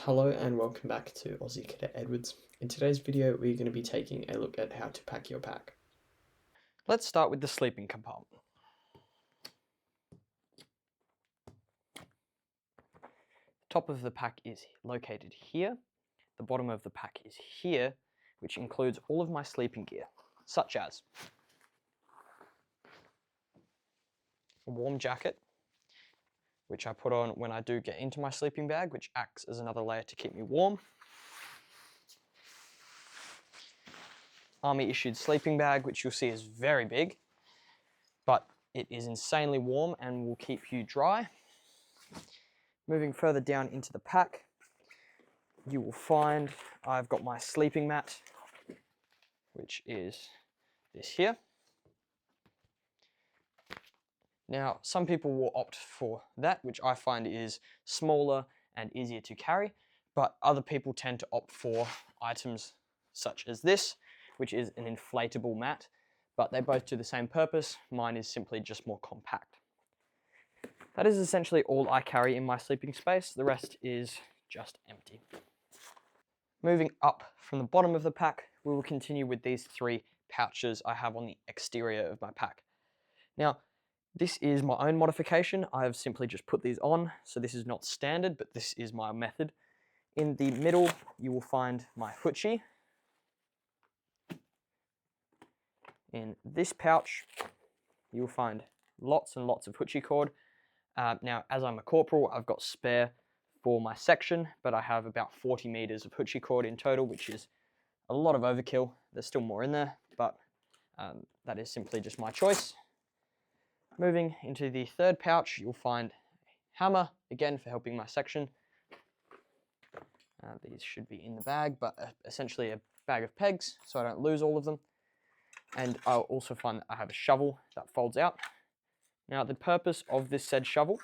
Hello and welcome back to Aussie Cadet Edwards. In today's video, we're going to be taking a look at how to pack your pack. Let's start with the sleeping compartment. The top of the pack is located here. The bottom of the pack is here, which includes all of my sleeping gear, such as a warm jacket, which I put on when I do get into my sleeping bag, which acts as another layer to keep me warm. Army issued sleeping bag, which you'll see is very big, but it is insanely warm and will keep you dry. Moving further down into the pack, you will find I've got my sleeping mat, which is this here. Now, some people will opt for that, which I find is smaller and easier to carry, but other people tend to opt for items such as this, which is an inflatable mat, but they both do the same purpose. Mine is simply just more compact. That is essentially all I carry in my sleeping space. The rest is just empty. Moving up from the bottom of the pack, we will continue with these three pouches I have on the exterior of my pack. Now, this is my own modification. I have simply just put these on, so this is not standard, but this is my method. In the middle, you will find my hoochie. In this pouch, you will find lots and lots of hoochie cord. Now, as I'm a corporal, I've got spare for my section, but I have about 40 meters of hoochie cord in total, which is a lot of overkill. There's still more in there, but that is simply just my choice. Moving into the third pouch, you'll find a hammer, again for helping my section. These should be in the bag, but essentially a bag of pegs, so I don't lose all of them. And I'll also find that I have a shovel that folds out. Now, the purpose of this said shovel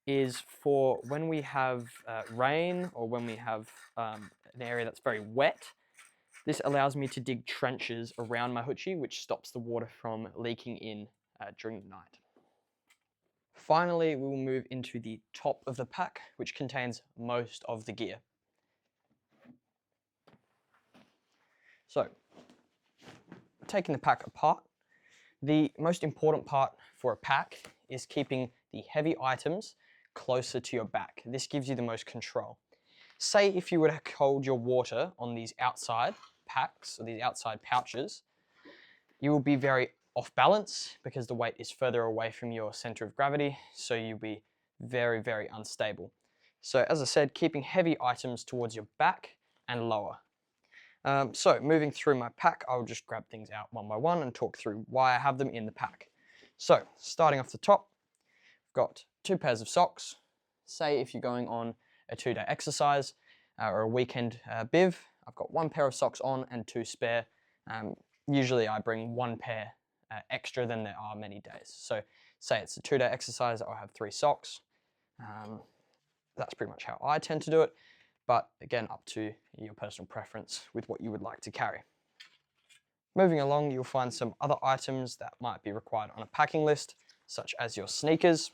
is for when we have rain or when we have an area that's very wet. This allows me to dig trenches around my hoochie, which stops the water from leaking in during the night. Finally, we will move into the top of the pack, which contains most of the gear. So, taking the pack apart, the most important part for a pack is keeping the heavy items closer to your back. This gives you the most control. Say if you were to hold your water on these outside packs or these outside pouches, you will be very off balance because the weight is further away from your center of gravity, so you'll be very, very unstable. So as I said, keeping heavy items towards your back and lower. So moving through my pack, I'll just grab things out one by one and talk through why I have them in the pack. So starting off the top, I've got 2 pairs of socks. Say if you're going on a 2-day exercise or a weekend biv, I've got 1 pair of socks on and 2 spare. Usually I bring 1 pair extra than there are many days. So say it's a 2-day exercise, I'll have 3 socks. That's pretty much how I tend to do it, but again, up to your personal preference with what you would like to carry. Moving along, you'll find some other items that might be required on a packing list, such as your sneakers.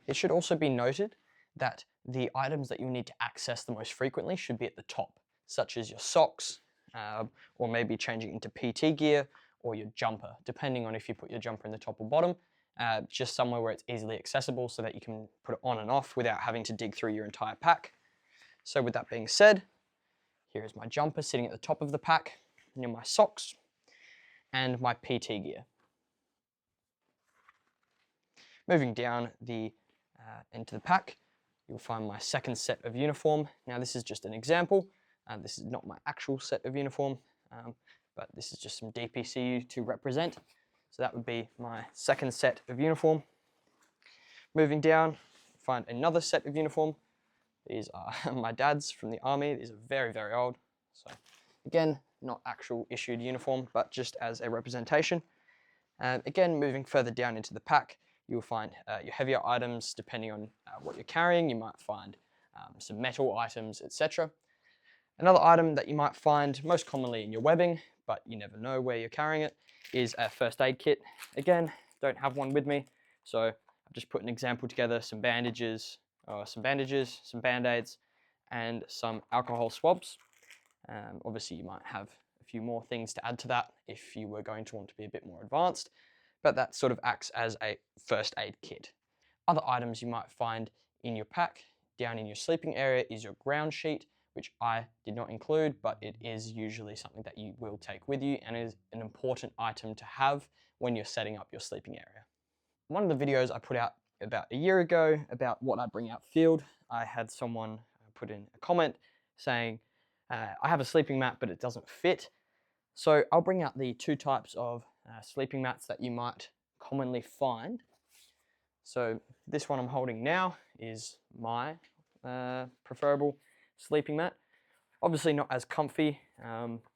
It should also be noted that the items that you need to access the most frequently should be at the top, such as your socks, or maybe changing into PT gear or your jumper, depending on if you put your jumper in the top or bottom, just somewhere where it's easily accessible so that you can put it on and off without having to dig through your entire pack. So with that being said, here is my jumper sitting at the top of the pack, near my socks, and my PT gear. Moving down into the pack, you'll find my second set of uniform. Now this is just an example. This is not my actual set of uniform, but this is just some DPCU to represent. So that would be my second set of uniform. Moving down, find another set of uniform. These are my dad's from the army. These are very, very old. So again, not actual issued uniform, but just as a representation. And again, moving further down into the pack, you'll find your heavier items. Depending on what you're carrying, you might find some metal items, etc. Another item that you might find most commonly in your webbing, but you never know where you're carrying it, is a first aid kit. Again, don't have one with me, so I've just put an example together, some bandages, some Band-Aids, and some alcohol swabs. Obviously, you might have a few more things to add to that if you were going to want to be a bit more advanced, but that sort of acts as a first aid kit. Other items you might find in your pack down in your sleeping area is your ground sheet, which I did not include, but it is usually something that you will take with you and is an important item to have when you're setting up your sleeping area. One of the videos I put out about a year ago about what I bring out field, I had someone put in a comment saying, I have a sleeping mat, but it doesn't fit. So I'll bring out the two types of sleeping mats that you might commonly find. So this one I'm holding now is my preferable sleeping mat. Obviously not as comfy,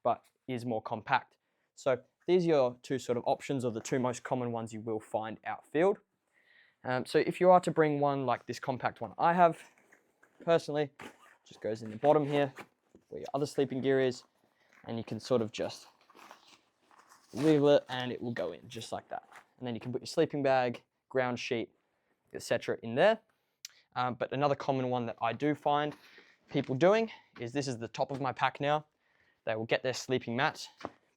but is more compact. So these are your two sort of options, or the two most common ones you will find outfield. So if you are to bring one like this compact one I have, personally, just goes in the bottom here, where your other sleeping gear is, and you can sort of just wiggle it and it will go in just like that. And then you can put your sleeping bag, ground sheet, etc. in there. But another common one that I do find people doing is, this is the top of my pack now. They will get their sleeping mat,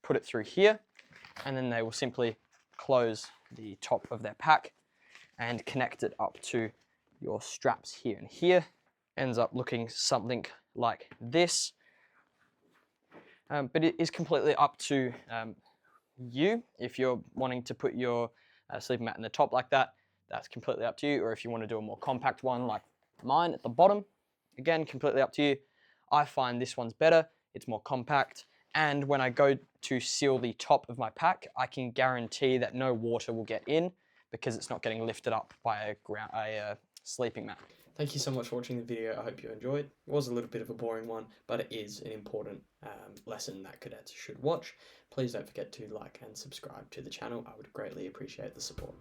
put it through here, and then they will simply close the top of their pack and connect it up to your straps here. And here ends up looking something like this. But it is completely up to you. If you're wanting to put your sleeping mat in the top like that, that's completely up to you. Or if you want to do a more compact one like mine at the bottom, again, completely up to you. I find this one's better, it's more compact, and when I go to seal the top of my pack, I can guarantee that no water will get in because it's not getting lifted up by a sleeping mat. Thank you so much for watching the video. I hope you enjoyed. It was a little bit of a boring one, but it is an important lesson that cadets should watch. Please don't forget to like and subscribe to the channel. I would greatly appreciate the support.